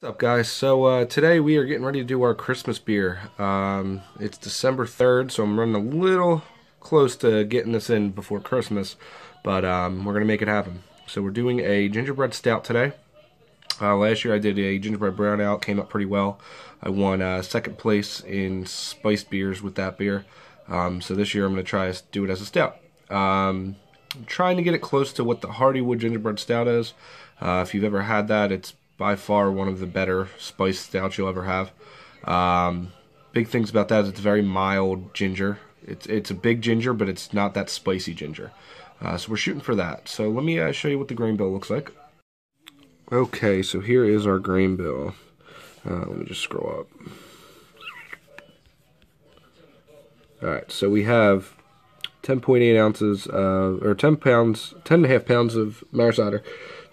What's up, guys? So today we are getting ready to do our Christmas beer. It's December 3rd, so I'm running a little close to getting this in before Christmas, but we're going to make it happen. So we're doing a gingerbread stout today. Last year I did a gingerbread brown ale, came up pretty well. I won second place in spiced beers with that beer. So this year I'm going to try to do it as a stout. I'm trying to get it close to what the Hardywood gingerbread stout is. If you've ever had that, it's by far one of the better spiced stouts you'll ever have. Big things about that is it's very mild ginger. It's a big ginger, but it's not that spicy ginger. So we're shooting for that. So let me show you what the grain bill looks like. Okay, so here is our grain bill. Let me just scroll up. Alright, so we have 10.8 ounces, or 10.5 pounds of maris cider,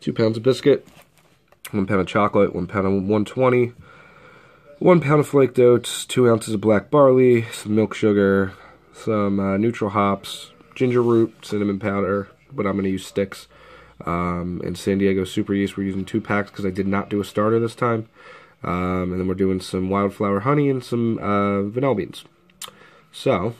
2 pounds of biscuit, 1 pound of chocolate, 1 pound of 120, 1 pound of flaked oats, 2 ounces of black barley, some milk sugar, some neutral hops, ginger root, cinnamon powder, but I'm going to use sticks, and San Diego super yeast. We're using 2 packs because I did not do a starter this time. And then we're doing some wildflower honey and some vanilla beans. So,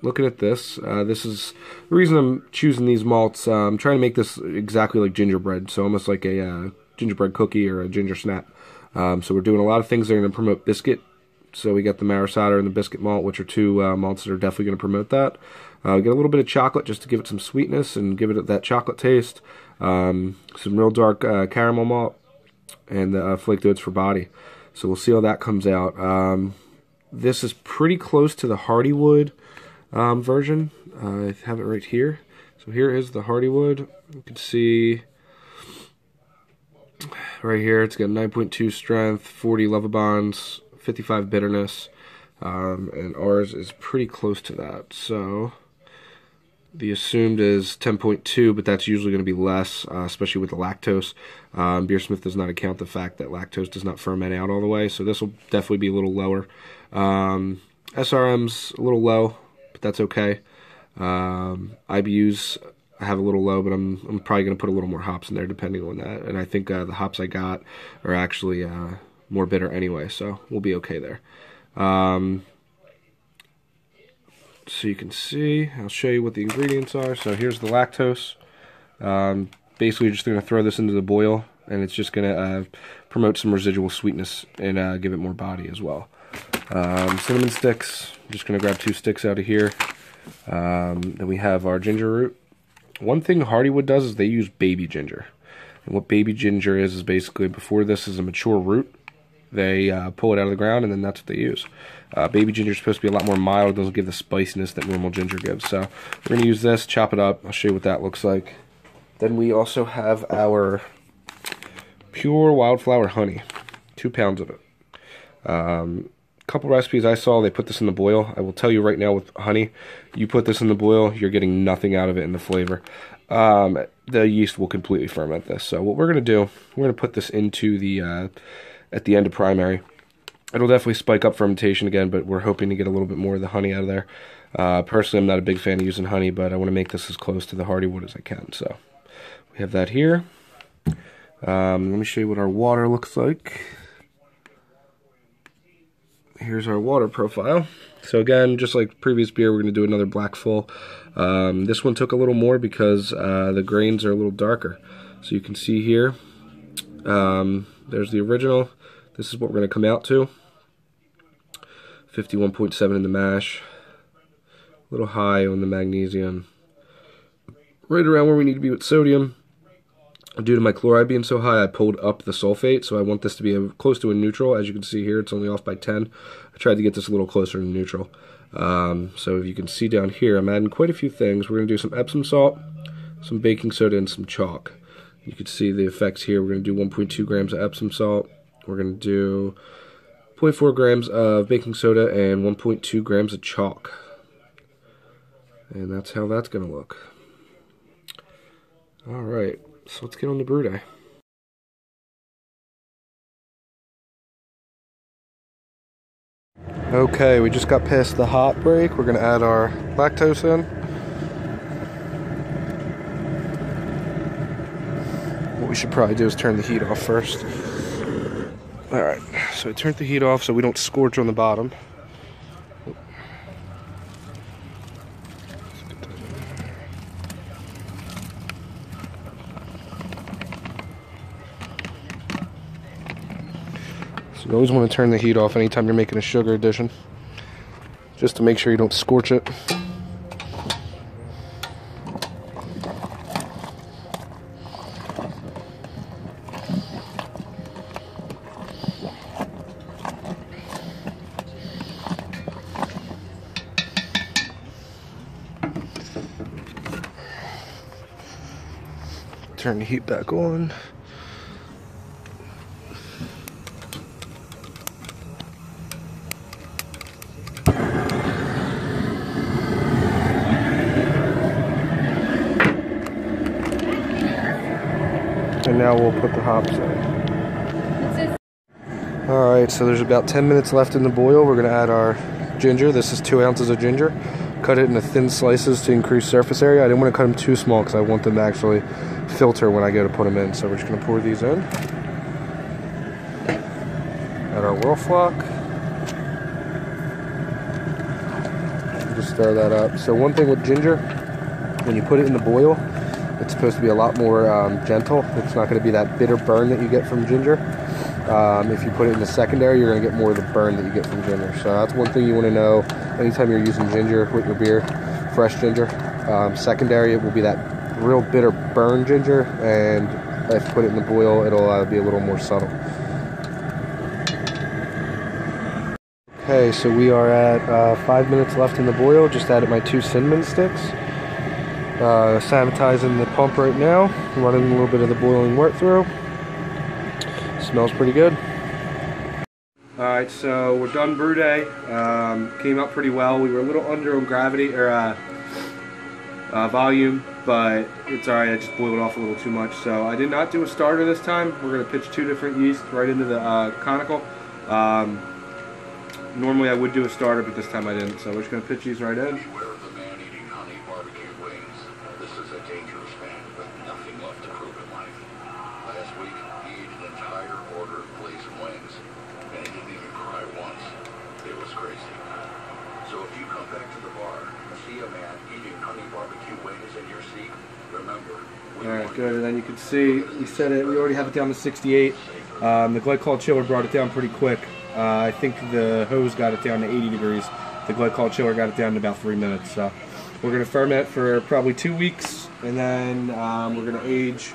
looking at this, this is the reason I'm choosing these malts. I'm trying to make this exactly like gingerbread, so almost like a gingerbread cookie or a ginger snap. So we're doing a lot of things that are going to promote biscuit. So we got the maris cider and the biscuit malt, which are 2 malts that are definitely going to promote that. We got a little bit of chocolate just to give it some sweetness and give it that chocolate taste. Some real dark caramel malt and the flaked oats for body. So we'll see how that comes out. This is pretty close to the Hardywood version. I have it right here. So here is the Hardywood. You can see right here, it's got 9.2 strength, 40 Lovabonds, 55 bitterness, and ours is pretty close to that. So the assumed is 10.2, but that's usually going to be less, especially with the lactose. Beersmith does not account the fact that lactose does not ferment out all the way, so this will definitely be a little lower. SRM's a little low, but that's okay. IBUs I have a little low, but I'm probably going to put a little more hops in there depending on that. And I think the hops I got are actually more bitter anyway, so we'll be okay there. So you can see, I'll show you what the ingredients are. So here's the lactose. Basically, just going to throw this into the boil, and it's just going to promote some residual sweetness and give it more body as well. Cinnamon sticks. I'm just going to grab 2 sticks out of here. Then we have our ginger root. One thing Hardywood does is they use baby ginger. And what baby ginger is basically before this is a mature root. They pull it out of the ground, and then that's what they use. Baby ginger is supposed to be a lot more mild. It doesn't give the spiciness that normal ginger gives. So we're going to use this, chop it up. I'll show you what that looks like. Then we also have our pure wildflower honey, 2 pounds of it. Couple recipes I saw, they put this in the boil. I will tell you right now with honey, you put this in the boil, you're getting nothing out of it in the flavor. The yeast will completely ferment this. So what we're going to do, we're going to put this into the, at the end of primary. It'll definitely spike up fermentation again, but we're hoping to get a little bit more of the honey out of there. Personally, I'm not a big fan of using honey, but I want to make this as close to the Hardywood as I can. So we have that here. Let me show you what our water looks like. Here's our water profile. So again, just like previous beer, we're going to do another black full. This one took a little more because the grains are a little darker. So you can see here, there's the original. This is what we're going to come out to. 51.7 in the mash. A little high on the magnesium. Right around where we need to be with sodium. Due to my chloride being so high, I pulled up the sulfate, so I want this to be close to a neutral. As you can see here, it's only off by 10. I tried to get this a little closer to neutral. So if you can see down here, I'm adding quite a few things. We're going to do some Epsom salt, some baking soda, and some chalk. You can see the effects here. We're going to do 1.2 grams of Epsom salt. We're going to do 0.4 grams of baking soda and 1.2 grams of chalk. And that's how that's going to look. Alright. So let's get on the brew day. Okay, we just got past the hot break. We're going to add our lactose in. What we should probably do is turn the heat off first. Alright, so I turned the heat off so we don't scorch on the bottom. So you always want to turn the heat off anytime you're making a sugar addition, just to make sure you don't scorch it. Turn the heat back on. And now we'll put the hops in. Alright, so there's about 10 minutes left in the boil. We're going to add our ginger. This is 2 ounces of ginger. Cut it into thin slices to increase surface area. I didn't want to cut them too small because I want them to actually filter when I go to put them in. So we're just going to pour these in. Add our Wildflower. Just stir that up. So one thing with ginger, when you put it in the boil, it's supposed to be a lot more gentle. It's not going to be that bitter burn that you get from ginger. If you put it in the secondary, you're going to get more of the burn that you get from ginger. So that's one thing you want to know anytime you're using ginger with your beer, fresh ginger. Secondary, it will be that real bitter burn ginger, and if you put it in the boil, it'll be a little more subtle. Okay, so we are at 5 minutes left in the boil. Just added my 2 cinnamon sticks. Sanitizing the pump right now, running a little bit of the boiling wort through. Smells pretty good. Alright, so we're done brew day. Came out pretty well. We were a little under on gravity or volume, but it's alright. I just boiled off a little too much. So I did not do a starter this time. We're going to pitch 2 different yeast right into the conical. Normally I would do a starter, but this time I didn't. So we're just going to pitch these right in. Alright, good, and then you can see we set it, we already have it down to 68. The glycol chiller brought it down pretty quick. I think the hose got it down to 80 degrees. The glycol chiller got it down to about 3 minutes. So we're going to ferment for probably 2 weeks, and then we're going to age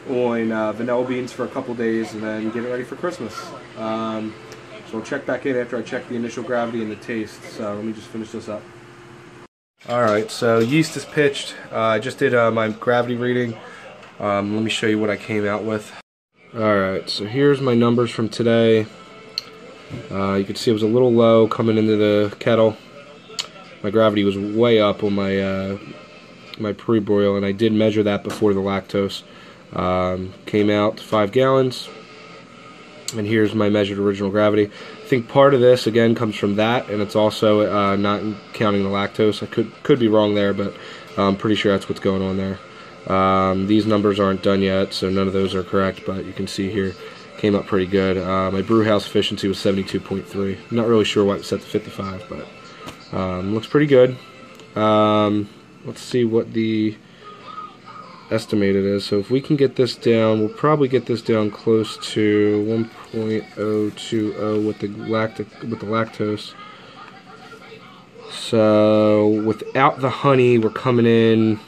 on vanilla beans for a couple days, and then get it ready for Christmas. So we'll check back in after I check the initial gravity and the taste. So let me just finish this up. Alright, so yeast is pitched. I just did my gravity reading. Let me show you what I came out with. Alright, so here's my numbers from today. You can see it was a little low coming into the kettle. My gravity was way up on my my pre-boil, and I did measure that before the lactose. Came out 5 gallons. And here's my measured original gravity. I think part of this, again, comes from that, and it's also not counting the lactose. I could be wrong there, but I'm pretty sure that's what's going on there. These numbers aren't done yet, so none of those are correct, but you can see here, came up pretty good. My brew house efficiency was 72.3. I'm not really sure why it was set to 55, but looks pretty good. Let's see what the estimated is. So if we can get this down, we'll probably get this down close to 1.020 with the lactose. So without the honey, we're coming in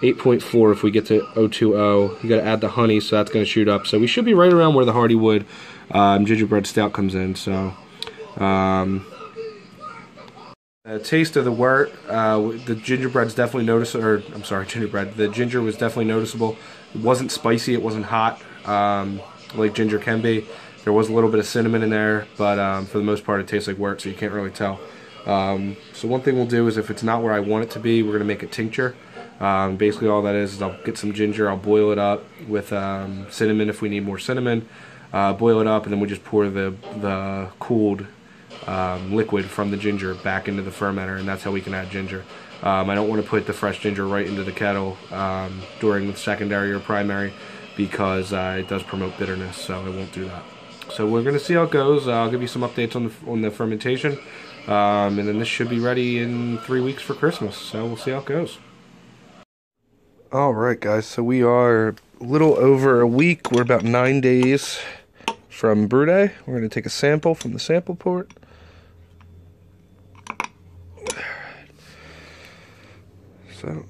8.4 if we get to 020. You got to add the honey, so that's going to shoot up. So we should be right around where the Hardywood gingerbread stout comes in. So the taste of the wort, the gingerbread's definitely noticeable. Or I'm sorry, gingerbread. The ginger was definitely noticeable. It wasn't spicy. It wasn't hot, like ginger can be. There was a little bit of cinnamon in there, but for the most part, it tastes like wort, so you can't really tell. So one thing we'll do is, if it's not where I want it to be, we're gonna make a tincture. Basically, all that is I'll get some ginger. I'll boil it up with cinnamon if we need more cinnamon. Boil it up, and then we just pour the cooled liquid from the ginger back into the fermenter, and that's how we can add ginger. I don't want to put the fresh ginger right into the kettle during the secondary or primary, because it does promote bitterness, so I won't do that. So we're gonna see how it goes. I'll give you some updates on the fermentation, and then this should be ready in 3 weeks for Christmas. So we'll see how it goes. All right, guys. So we are a little over a week. We're about 9 days from brew day. We're gonna take a sample from the sample port. So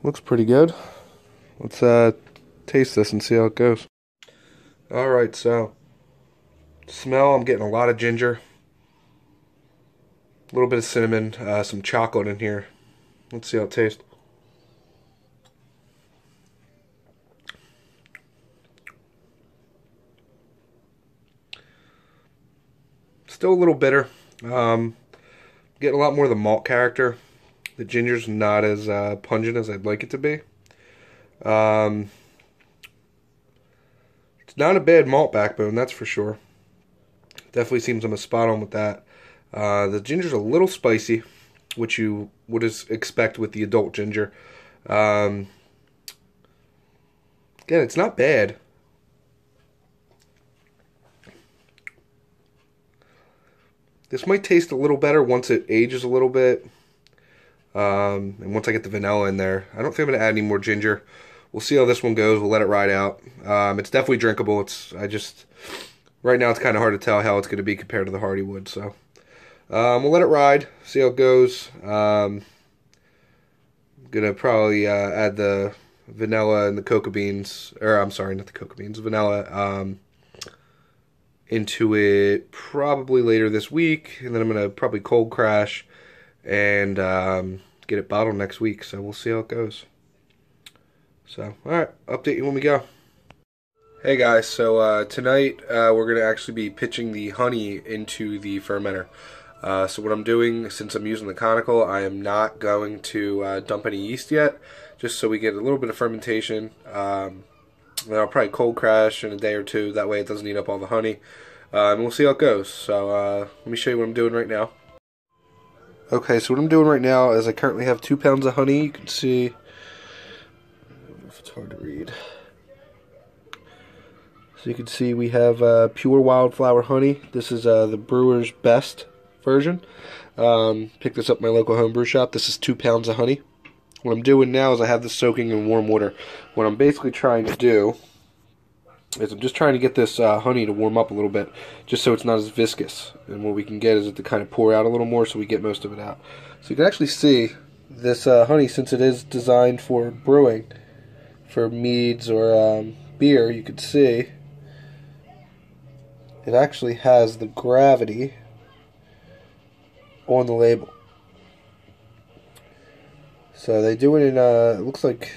looks pretty good. Let's taste this and see how it goes. Alright, so smell, I'm getting a lot of ginger, a little bit of cinnamon, some chocolate in here. Let's see how it tastes. Still a little bitter. Getting a lot more of the malt character. The ginger's not as pungent as I'd like it to be. It's not a bad malt backbone, that's for sure. Definitely seems I'm a spot on with that. The ginger's a little spicy, which you would expect with the adult ginger. Again, it's not bad. This might taste a little better once it ages a little bit. And once I get the vanilla in there. I don't think I'm going to add any more ginger. We'll see how this one goes. We'll let it ride out. It's definitely drinkable. Right now it's kind of hard to tell how it's going to be compared to the Hardywood. So we'll let it ride. See how it goes. I'm going to probably add the vanilla and the cocoa beans. Or I'm sorry, not the cocoa beans. Vanilla into it probably later this week. And then I'm going to probably cold crash and get it bottled next week. So we'll see how it goes. So, alright, update you when we go. Hey guys, so tonight we're going to actually be pitching the honey into the fermenter. So what I'm doing, since I'm using the conical, I am not going to dump any yeast yet, just so we get a little bit of fermentation. Then I'll probably cold crash in a day or two, that way it doesn't eat up all the honey. And we'll see how it goes. So let me show you what I'm doing right now. Okay, so what I'm doing right now is I currently have 2 pounds of honey. You can see, I don't know if it's hard to read. So you can see we have pure Wildflower honey. This is the brewer's best version. Picked this up at my local homebrew shop. This is 2 pounds of honey. What I'm doing now is I have this soaking in warm water. What I'm basically trying to do is I'm just trying to get this honey to warm up a little bit, just so it's not as viscous. And what we can get is it to kind of pour out a little more so we get most of it out. So you can actually see this honey, since it is designed for brewing, for meads or beer, you can see it actually has the gravity on the label. So they do it in, it looks like,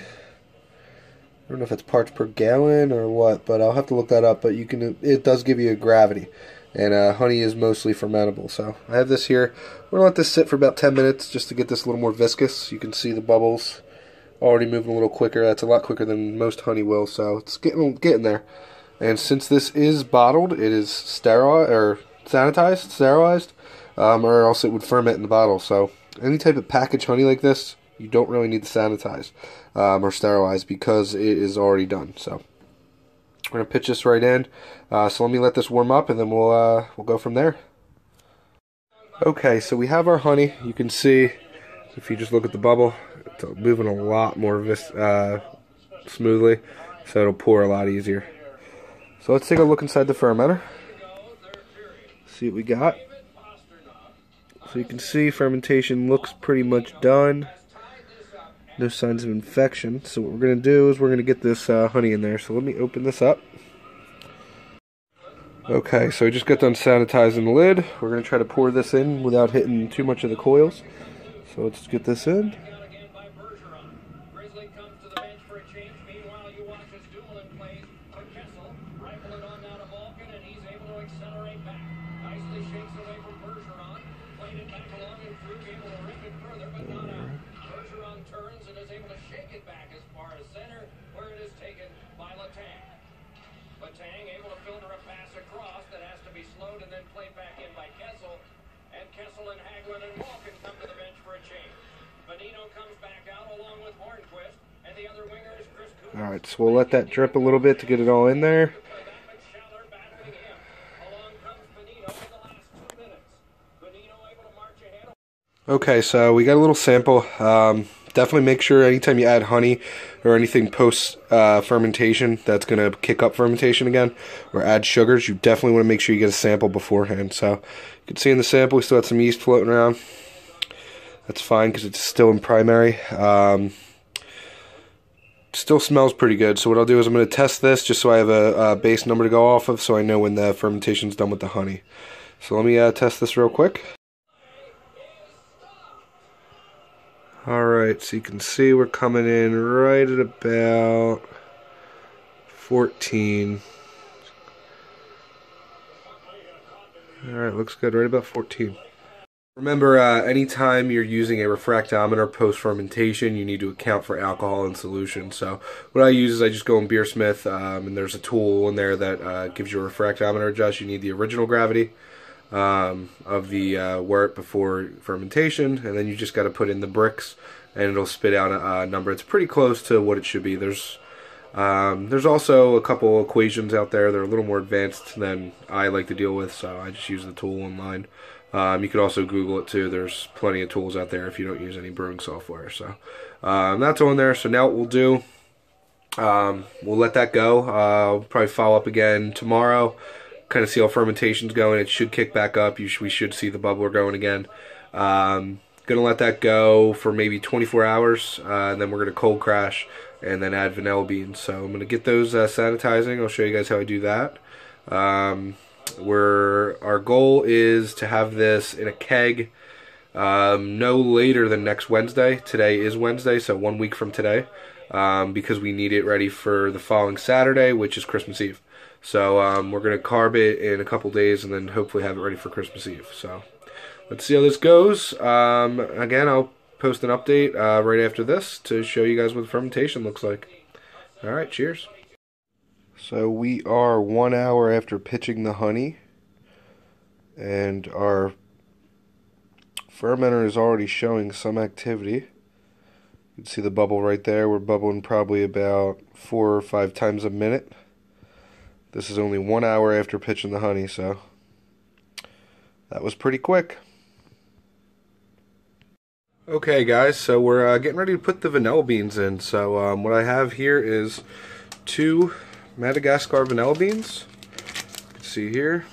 I don't know if it's parts per gallon or what, but I'll have to look that up. But it does give you a gravity, and honey is mostly fermentable. So I have this here. We're gonna let this sit for about 10 minutes just to get this a little more viscous. You can see the bubbles already moving a little quicker. That's a lot quicker than most honey will. So it's getting there. And since this is bottled, it is sterilized or sanitized, sterilized, or else it would ferment in the bottle. So any type of packaged honey like this, you don't really need to sanitize or sterilize because it is already done. So we're gonna pitch this right in. So let me let this warm up, and then we'll go from there. Okay, so we have our honey. You can see if you just look at the bubble, it's moving a lot more smoothly, so it'll pour a lot easier. So let's take a look inside the fermenter. See what we got. So you can see fermentation looks pretty much done. No signs of infection. So what we're going to do is we're going to get this honey in there. So let me open this up. Okay, so we just got done sanitizing the lid. We're going to try to pour this in without hitting too much of the coils. So let's get this in. Alright, so we'll let that drip a little bit to get it all in there. Okay, so we got a little sample. Definitely make sure anytime you add honey or anything post fermentation that's going to kick up fermentation again, or add sugars, you definitely want to make sure you get a sample beforehand. So you can see in the sample we still had some yeast floating around. That's fine because it's still in primary. Still smells pretty good. So what I'll do is I'm going to test this just so I have a base number to go off of, so I know when the fermentation's done with the honey. So let me test this real quick. Alright, so you can see we're coming in right at about 14. Alright, looks good, right about 14. Remember, anytime you're using a refractometer post-fermentation, you need to account for alcohol in solution. So what I use is I just go in Beersmith, and there's a tool in there that gives you a refractometer adjust. You need the original gravity of the wort before fermentation, and then you just got to put in the bricks and it'll spit out a number. It's pretty close to what it should be. There's also a couple equations out there that are a little more advanced than I like to deal with, so I just use the tool online. You could also Google it too. There's plenty of tools out there if you don't use any brewing software. So that's on there. So now what we'll do, we'll let that go. I'll probably follow up again tomorrow, kind of see how fermentation's going. It should kick back up. We should see the bubbler going again. Gonna let that go for maybe 24 hours, and then we're gonna cold crash and then add vanilla beans. So I'm gonna get those sanitizing. I'll show you guys how I do that. Our goal is to have this in a keg no later than next Wednesday. Today is Wednesday, so 1 week from today, because we need it ready for the following Saturday, which is Christmas Eve. So we're going to carb it in a couple days and then hopefully have it ready for Christmas Eve. So let's see how this goes. Again, I'll post an update right after this to show you guys what the fermentation looks like. Alright, cheers. So we are 1 hour after pitching the honey, and our fermenter is already showing some activity. You can see the bubble right there. We're bubbling probably about 4 or 5 times a minute. This is only 1 hour after pitching the honey, so that was pretty quick. Okay guys, so we're getting ready to put the vanilla beans in. So what I have here is 2 Madagascar vanilla beans. You can see here.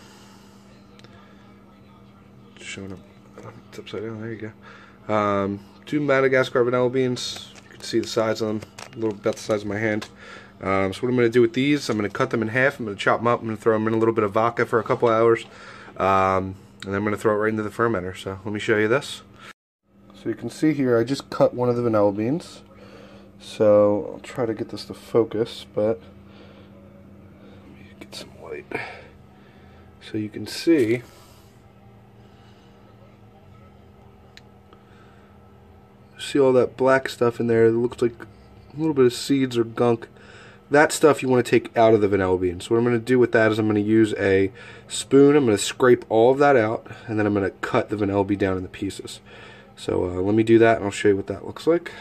It's showing up. It's upside down. There you go. 2 Madagascar vanilla beans. You can see the size of them. A little about the size of my hand. So what I'm going to do with these, I'm going to cut them in half. I'm going to chop them up. I'm going to throw them in a little bit of vodka for a couple hours. And then I'm going to throw it right into the fermenter. So let me show you this. So you can see here, I just cut one of the vanilla beans. So I'll try to get this to focus, but let me get some light. So you can see all that black stuff in there. It looks like a little bit of seeds or gunk. That stuff you want to take out of the vanilla bean. So what I'm going to do with that is I'm going to use a spoon. I'm going to scrape all of that out, and then I'm going to cut the vanilla bean down into pieces. So let me do that and I'll show you what that looks like.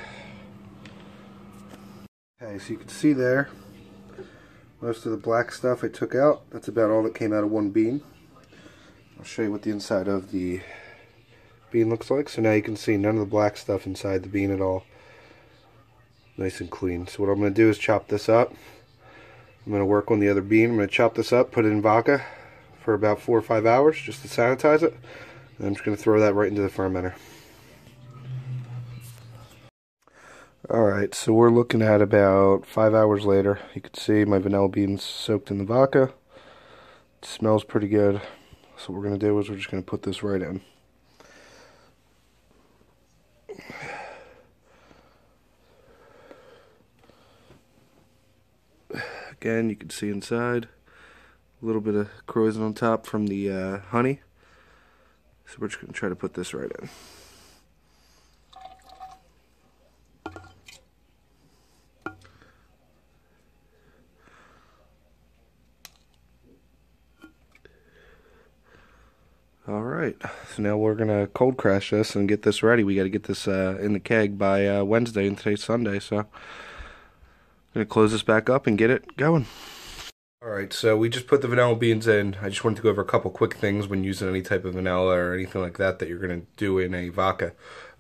Okay, so you can see there most of the black stuff I took out. That's about all that came out of one bean. I'll show you what the inside of the bean looks like. So now you can see none of the black stuff inside the bean at all. Nice and clean. So what I'm going to do is chop this up. I'm going to work on the other bean. I'm going to chop this up, put it in vodka for about 4 or 5 hours just to sanitize it. And I'm just going to throw that right into the fermenter. Alright, so we're looking at about 5 hours later. You can see my vanilla beans soaked in the vodka. It smells pretty good. So what we're going to do is we're just going to put this right in. Again, you can see inside a little bit of corrosion on top from the honey. So we're just going to try to put this right in. Alright, so now we're going to cold crash this and get this ready. We got to get this in the keg by Wednesday, and today's Sunday, so I'm going to close this back up and get it going. Alright, so we just put the vanilla beans in. I just wanted to go over a couple quick things when using any type of vanilla or anything like that that you're going to do in a vodka.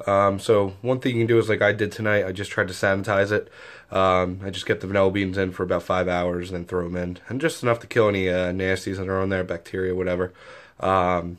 So one thing you can do is like I did tonight, I just tried to sanitize it. I just get the vanilla beans in for about 5 hours and then throw them in. And just enough to kill any nasties that are on there, bacteria, whatever. And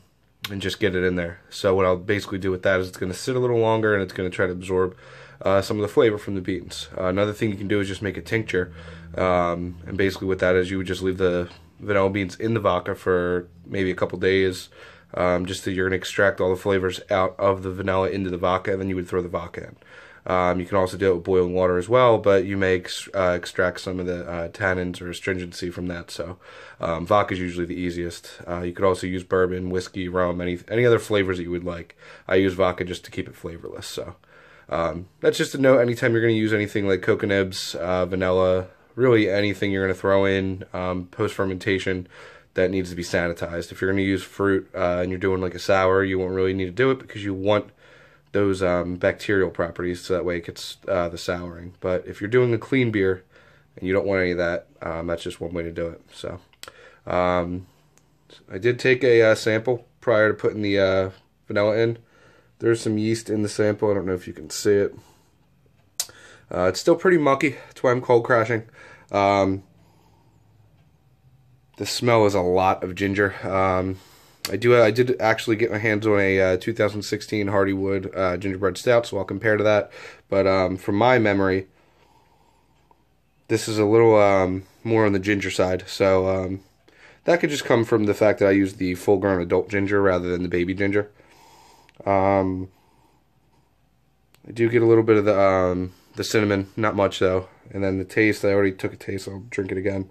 just get it in there. So what I'll basically do with that is it's going to sit a little longer and it's going to try to absorb some of the flavor from the beans. Another thing you can do is just make a tincture. And basically what that is, you would just leave the vanilla beans in the vodka for maybe a couple days, just so you're going to extract all the flavors out of the vanilla into the vodka, and then you would throw the vodka in. You can also do it with boiling water as well, but you may extract some of the tannins or astringency from that. So vodka is usually the easiest. You could also use bourbon, whiskey, rum, any other flavors that you would like. I use vodka just to keep it flavorless. So that's just a note. Anytime you're going to use anything like cocoa nibs, vanilla, really anything you're going to throw in post-fermentation that needs to be sanitized. If you're going to use fruit and you're doing like a sour, you won't really need to do it because you want those bacterial properties, so that way it gets the souring. But if you're doing a clean beer and you don't want any of that, that's just one way to do it. So I did take a sample prior to putting the vanilla in. There's some yeast in the sample. I don't know if you can see it. It's still pretty mucky. That's why I'm cold crashing. The smell is a lot of ginger. I did actually get my hands on a 2016 Hardywood Gingerbread stout, so I'll compare to that. But from my memory, this is a little more on the ginger side. So that could just come from the fact that I used the full-grown adult ginger rather than the baby ginger. I do get a little bit of the cinnamon, not much though. And then the taste, I already took a taste, I'll drink it again.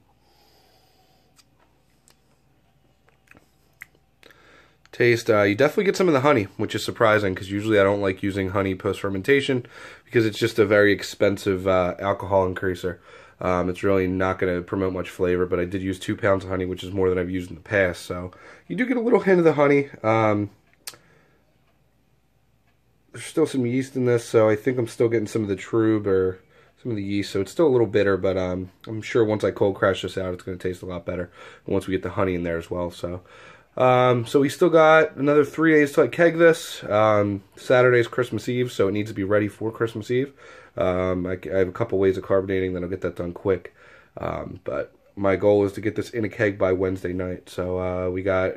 Taste, you definitely get some of the honey, which is surprising because usually I don't like using honey post-fermentation because it's just a very expensive alcohol increaser. It's really not going to promote much flavor, but I did use 2 pounds of honey, which is more than I've used in the past. So you do get a little hint of the honey. There's still some yeast in this, so I think I'm still getting some of the trub or some of the yeast, so it's still a little bitter, but I'm sure once I cold crash this out, it's going to taste a lot better once we get the honey in there as well. So so we still got another 3 days till I keg this. Saturday's Christmas Eve, so it needs to be ready for Christmas Eve. I have a couple ways of carbonating, then I'll get that done quick. But my goal is to get this in a keg by Wednesday night. So we got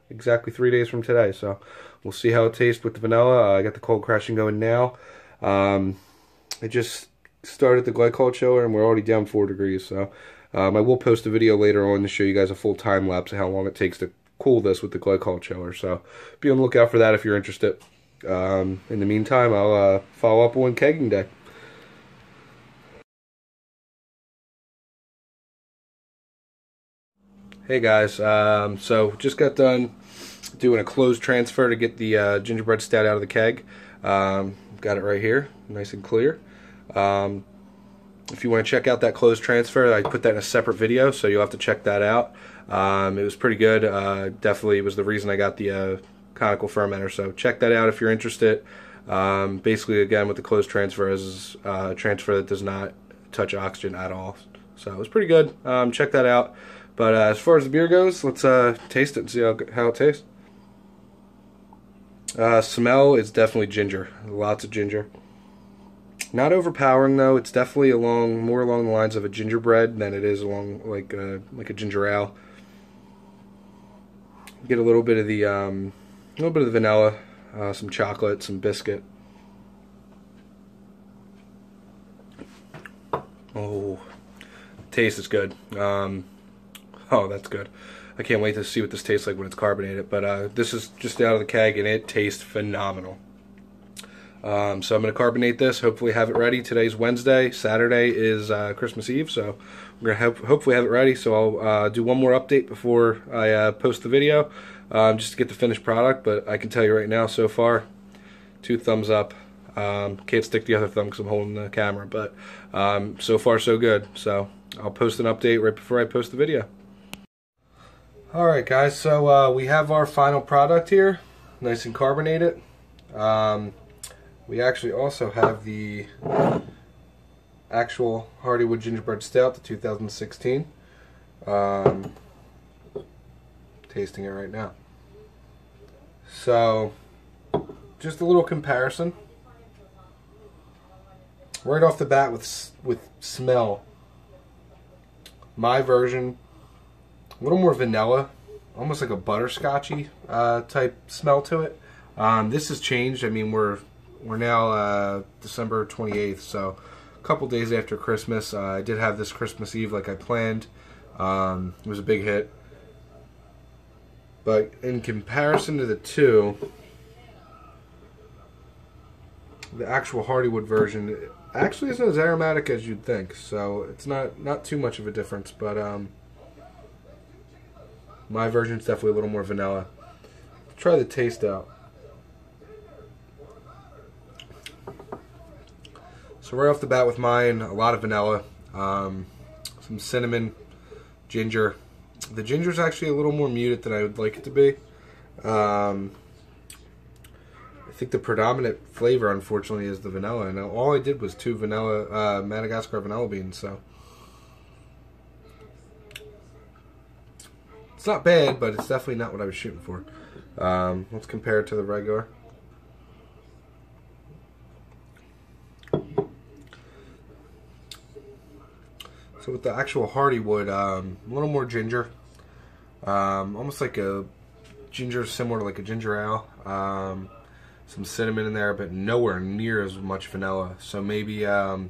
exactly 3 days from today, so we'll see how it tastes with the vanilla. I got the cold crashing going now. I just started the glycol chiller and we're already down 4 degrees, so I will post a video later on to show you guys a full time lapse of how long it takes to cool this with the glycol chiller, so be on the lookout for that if you're interested. In the meantime, I'll follow up on kegging day. Hey guys, so just got done doing a closed transfer to get the gingerbread stout out of the keg. Got it right here, nice and clear. If you want to check out that closed transfer, I put that in a separate video, so you'll have to check that out. It was pretty good. Definitely was the reason I got the conical fermenter, so check that out if you're interested. Basically, again, with the closed transfer is a transfer that does not touch oxygen at all. So it was pretty good. Check that out. But as far as the beer goes, let's taste it and see how it tastes. Smell is definitely ginger. Lots of ginger. Not overpowering though. It's definitely more along the lines of a gingerbread than it is along like a ginger ale. Get a little bit of the vanilla, some chocolate, some biscuit. Oh, taste is good. Oh, that's good. I can't wait to see what this tastes like when it's carbonated. But this is just out of the keg, and it tastes phenomenal. So I'm going to carbonate this, hopefully have it ready. Today's Wednesday. Saturday is Christmas Eve, so we're going to hopefully have it ready. So I'll do one more update before I post the video, just to get the finished product. But I can tell you right now, so far, 2 thumbs up. Can't stick the other thumb because I'm holding the camera. But so far, so good. So I'll post an update right before I post the video. Alright guys, so we have our final product here, nice and carbonated. We actually also have the actual Hardywood Gingerbread Stout, the 2016. Tasting it right now. So, just a little comparison. Right off the bat with smell, my version, a little more vanilla, almost like a butterscotchy type smell to it. This has changed. I mean, we're now December 28th, so a couple days after Christmas. I did have this Christmas Eve like I planned. It was a big hit. But in comparison to the two, the actual Hardywood version actually isn't as aromatic as you'd think. So it's not too much of a difference. But my version is definitely a little more vanilla. Try the taste out. So right off the bat with mine, a lot of vanilla, some cinnamon, ginger. The ginger is actually a little more muted than I would like it to be. I think the predominant flavor, unfortunately, is the vanilla. And all I did was 2 vanilla Madagascar vanilla beans. So it's not bad, but it's definitely not what I was shooting for. Let's compare it to the regular. So with the actual Hardywood, a little more ginger, almost like a ginger, similar to like a ginger ale. Some cinnamon in there, but nowhere near as much vanilla. So maybe the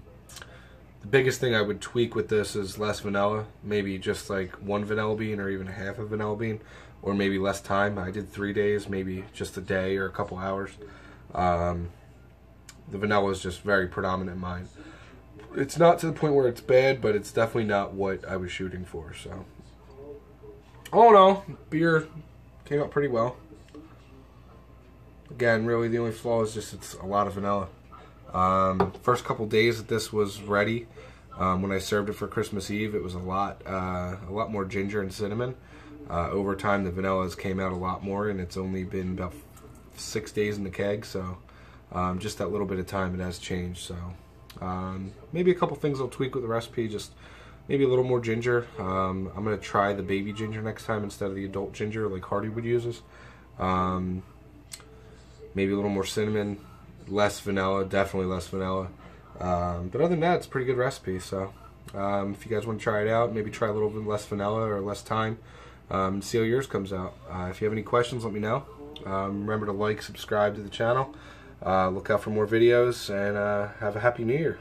biggest thing I would tweak with this is less vanilla. Maybe just like 1 vanilla bean or even half a vanilla bean, or maybe less time. I did 3 days, maybe just a day or a couple hours. The vanilla is just very predominant in mine. It's not to the point where it's bad, but it's definitely not what I was shooting for. So, all in all, beer came out pretty well. Again, really the only flaw is just it's a lot of vanilla. First couple days that this was ready, when I served it for Christmas Eve, it was a lot more ginger and cinnamon. Over time, the vanillas came out a lot more, and it's only been about 6 days in the keg. So, just that little bit of time, it has changed. So. Maybe a couple things I'll tweak with the recipe, just maybe a little more ginger. I'm going to try the baby ginger next time instead of the adult ginger like Hardywood uses. Maybe a little more cinnamon, less vanilla, definitely less vanilla. But other than that, it's a pretty good recipe. So if you guys want to try it out, maybe try a little bit less vanilla or less thyme, and see how yours comes out. If you have any questions, let me know. Remember to like, subscribe to the channel. Look out for more videos, and have a Happy New Year.